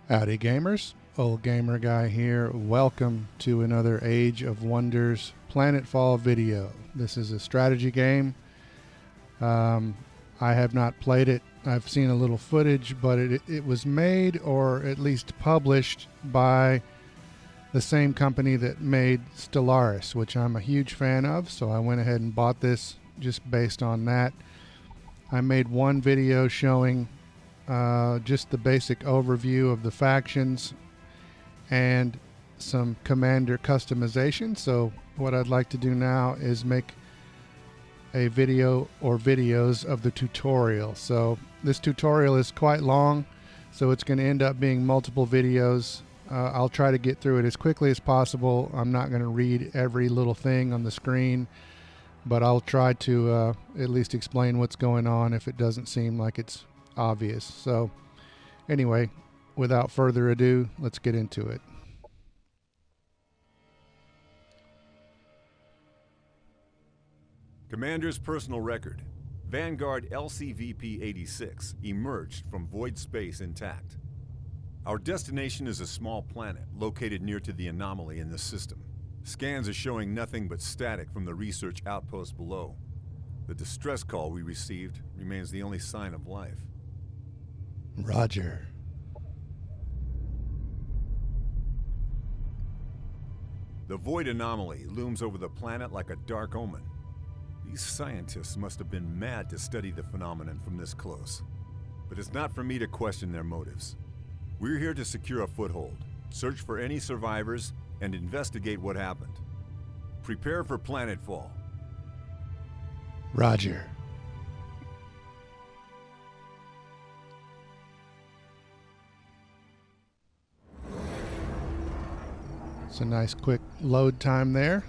Howdy gamers, Old Gamer Guy here. Welcome to another Age of Wonders Planetfall video. This is a strategy game. I have not played it. I've seen a little footage, but it was made or at least published by the same company that made Stellaris, which I'm a huge fan of, so I went ahead and bought this just based on that. I made one video showing just the basic overview of the factions and some commander customization. So what I'd like to do now is make a video or videos of the tutorial. So this tutorial is quite long, so it's going to end up being multiple videos. I'll try to get through it as quickly as possible. I'm not going to read every little thing on the screen, but I'll try to at least explain what's going on if it doesn't seem like it's obvious. So anyway, without further ado, let's get into it. Commander's personal record. Vanguard LCVP-86 emerged from void space intact. Our destination is a small planet located near to the anomaly in the system. Scans are showing nothing but static from the research outpost below. The distress call we received remains the only sign of life. Roger. The void anomaly looms over the planet like a dark omen. These scientists must have been mad to study the phenomenon from this close. But it's not for me to question their motives. We're here to secure a foothold, search for any survivors, and investigate what happened. Prepare for Planetfall. Roger. It's a nice quick load time there.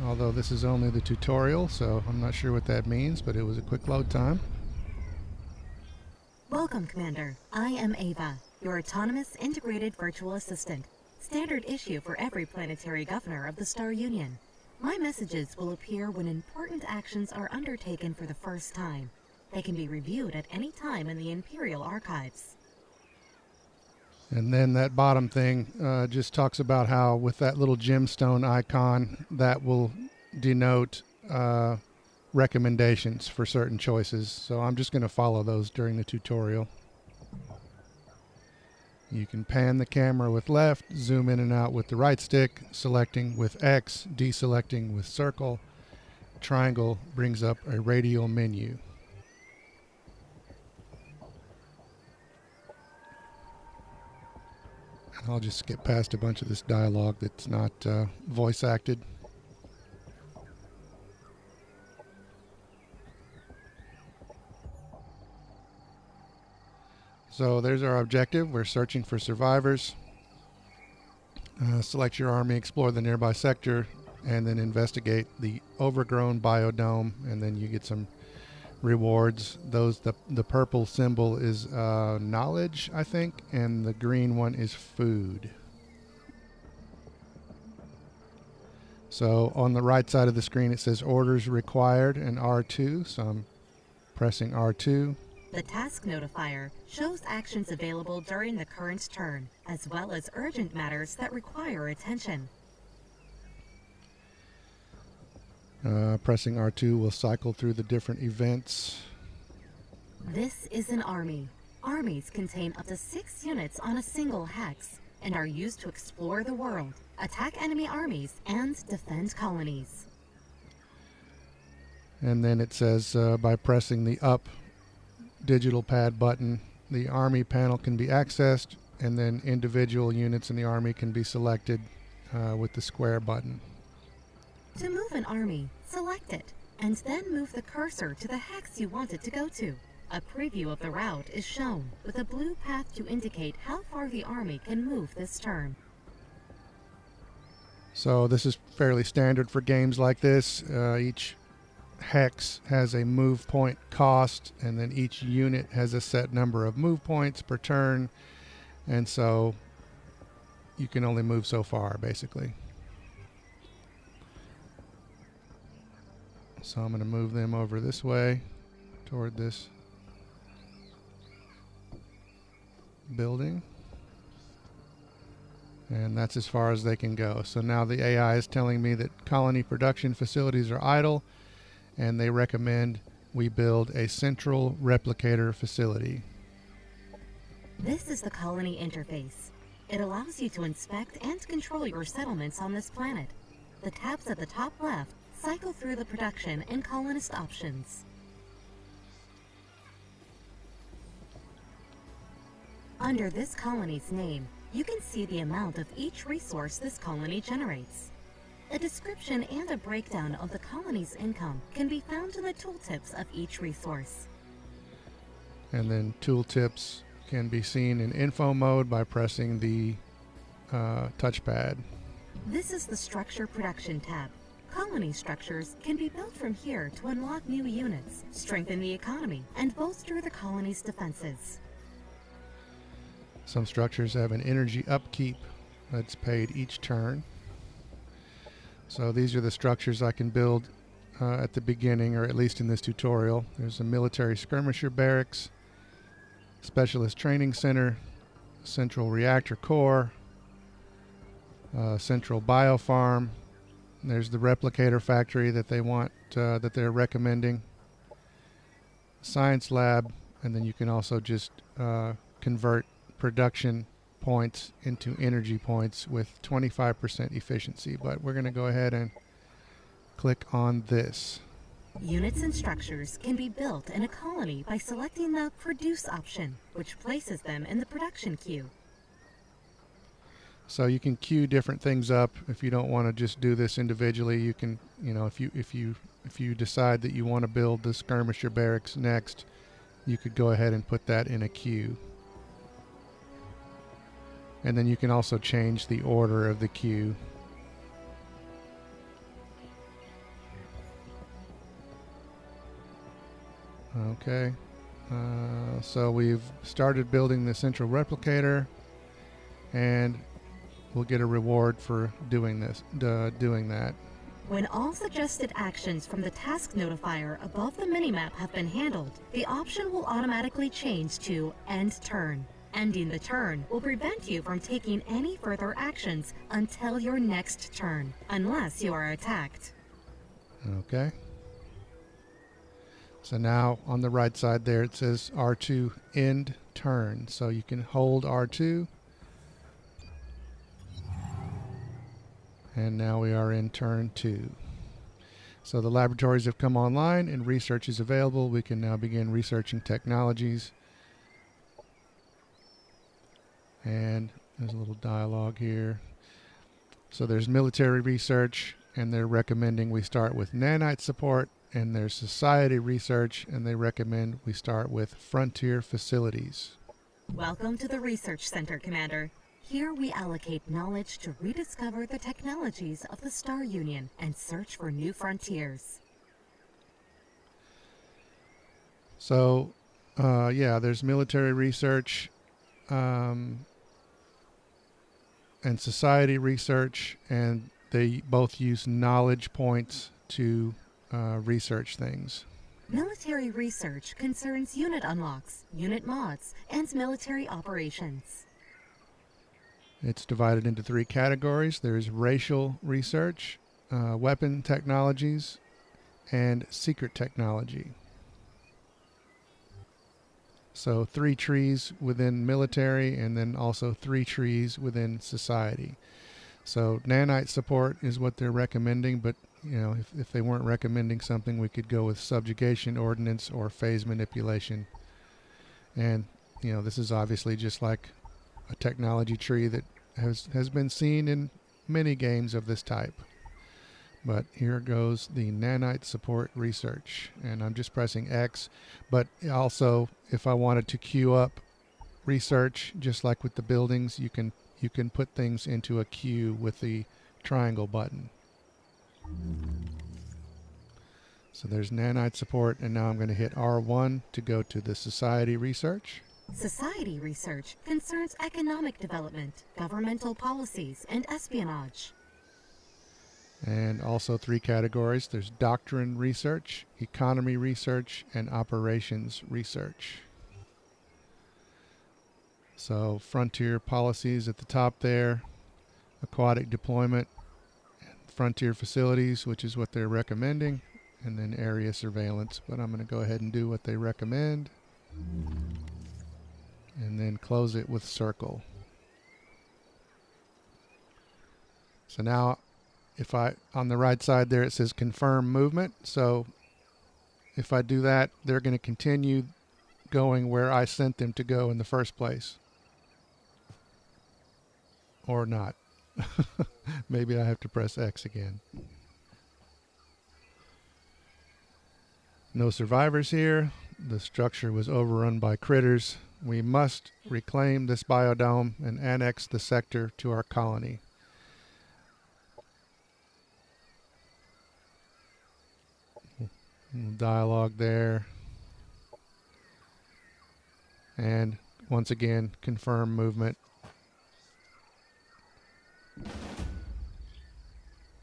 Although this is only the tutorial, so I'm not sure what that means, but it was a quick load time. Welcome, Commander. I am Ava, your autonomous integrated virtual assistant. Standard issue for every planetary governor of the Star Union. My messages will appear when important actions are undertaken for the first time. They can be reviewed at any time in the Imperial Archives. And then that bottom thing just talks about how with that little gemstone icon, that will denote recommendations for certain choices. So I'm just going to follow those during the tutorial. You can pan the camera with left, zoom in and out with the right stick, selecting with X, deselecting with circle. Triangle brings up a radial menu. I'll just skip past a bunch of this dialogue that's not voice acted. So there's our objective. We're searching for survivors. Select your army, explore the nearby sector, and then investigate the overgrown biodome, and then you get some rewards. The purple symbol is knowledge, I think, and the green one is food. So on the right side of the screen it says orders required and R2, so I'm pressing R2. The task notifier shows actions available during the current turn, as well as urgent matters that require attention. Pressing R2 will cycle through the different events. This is an army. Armies contain up to 6 units on a single hex and are used to explore the world, attack enemy armies, and defend colonies. And then it says by pressing the up digital pad button, the army panel can be accessed, and then individual units in the army can be selected with the square button. To move an army, select it, and then move the cursor to the hex you want it to go to. A preview of the route is shown, with a blue path to indicate how far the army can move this turn. So this is fairly standard for games like this. Each hex has a move point cost, and then each unit has a set number of move points per turn, and so you can only move so far, basically. So I'm going to move them over this way toward this building. And that's as far as they can go. So now the AI is telling me that colony production facilities are idle, and they recommend we build a central replicator facility. This is the colony interface. It allows you to inspect and control your settlements on this planet. The tabs at the top left cycle through the production and colonist options. Under this colony's name, you can see the amount of each resource this colony generates. A description and a breakdown of the colony's income can be found in the tooltips of each resource. And then tooltips can be seen in info mode by pressing the touchpad. This is the Structure Production tab. Colony structures can be built from here to unlock new units, strengthen the economy, and bolster the colony's defenses. Some structures have an energy upkeep that's paid each turn. So these are the structures I can build at the beginning, or at least in this tutorial. There's a military skirmisher barracks, specialist training center, central reactor core, central biofarm. There's the replicator factory that they want, that they're recommending, science lab, and then you can also just convert production points into energy points with 25% efficiency. But we're going to go ahead and click on this. Units and structures can be built in a colony by selecting the Produce option, which places them in the production queue. So you can queue different things up. If you don't want to just do this individually, you can, if you decide that you want to build the skirmisher barracks next, you could go ahead and put that in a queue. And then you can also change the order of the queue. Okay, so we've started building the central replicator, and we'll get a reward for doing that. When all suggested actions from the task notifier above the minimap have been handled, the option will automatically change to End Turn. Ending the turn will prevent you from taking any further actions until your next turn, unless you are attacked. Okay. So now on the right side there it says R2 End Turn. So you can hold R2. And now we are in turn 2. So the laboratories have come online and research is available. We can now begin researching technologies. And there's a little dialogue here. So there's military research, and they're recommending we start with nanite support, and there's society research, and they recommend we start with frontier facilities. Welcome to the Research Center, Commander. Here we allocate knowledge to rediscover the technologies of the Star Union and search for new frontiers. So, yeah, there's military research and society research, and they both use knowledge points to research things. Military research concerns unit unlocks, unit mods, and military operations. It's divided into 3 categories. There's racial research, weapon technologies, and secret technology. So 3 trees within military, and then also 3 trees within society. So nanite support is what they're recommending, but if they weren't recommending something, we could go with subjugation ordnance or phase manipulation. And this is obviously just like a technology tree that has been seen in many games of this type. But here goes the nanite support research, and I'm just pressing X. But also, if I wanted to queue up research, just like with the buildings, you can put things into a queue with the triangle button. So there's nanite support, and now I'm going to hit R1 to go to the society research. Society research concerns economic development, governmental policies, and espionage. And also 3 categories. There's doctrine research, economy research, and operations research. So frontier policies at the top there. aquatic deployment, frontier facilities, which is what they're recommending, and then area surveillance. But I'm going to go ahead and do what they recommend, and then close it with circle. So now, if on the right side there it says confirm movement. So if I do that, they're going to continue going where I sent them to go in the first place. Or not. Maybe I have to press X again. No survivors here. The structure was overrun by critters. We must reclaim this biodome and annex the sector to our colony. Dialogue there. And once again, confirm movement.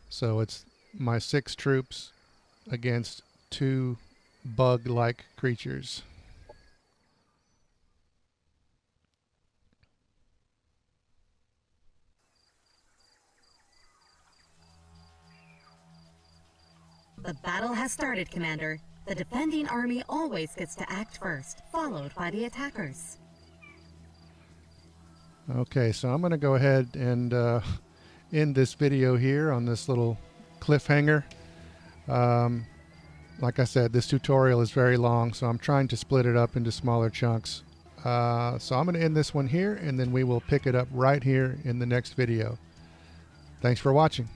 So it's my 6 troops against 2 bug-like creatures. The battle has started, Commander. The defending army always gets to act first, followed by the attackers. Okay, so I'm going to go ahead and end this video here on this little cliffhanger. Like I said, this tutorial is very long, so I'm trying to split it up into smaller chunks. So I'm going to end this one here, and then we will pick it up right here in the next video. Thanks for watching.